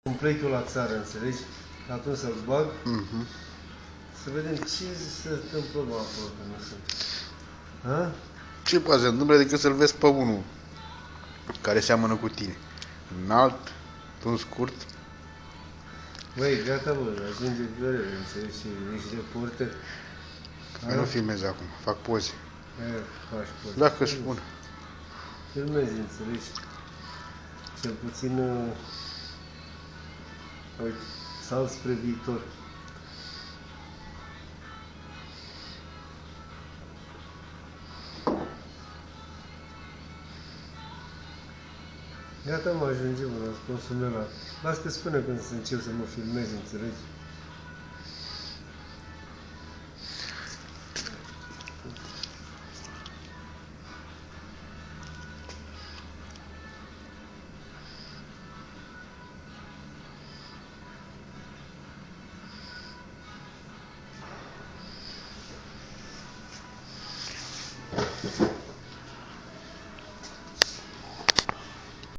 Când plec eu la țară, înțelegi? Atunci să-l bag, să vedem ce se întâmplă acolo, că nu sunt. Ha? Ce poate să întâmple decât să-l vezi pe unul care seamănă cu tine? Înalt, un scurt. Băi, gata, bă, ajunge Viorel, înțelegi? Și ești reporter. Păi nu filmez acum, fac poze. Faci poze. Dacă spun. Filmezi, înțelegi? Cel puțin, uite, sal spre viitor. Gata, mă, ajungem, răspunsul meu la... Las că spune când să încep să mă filmezi, înțelegi?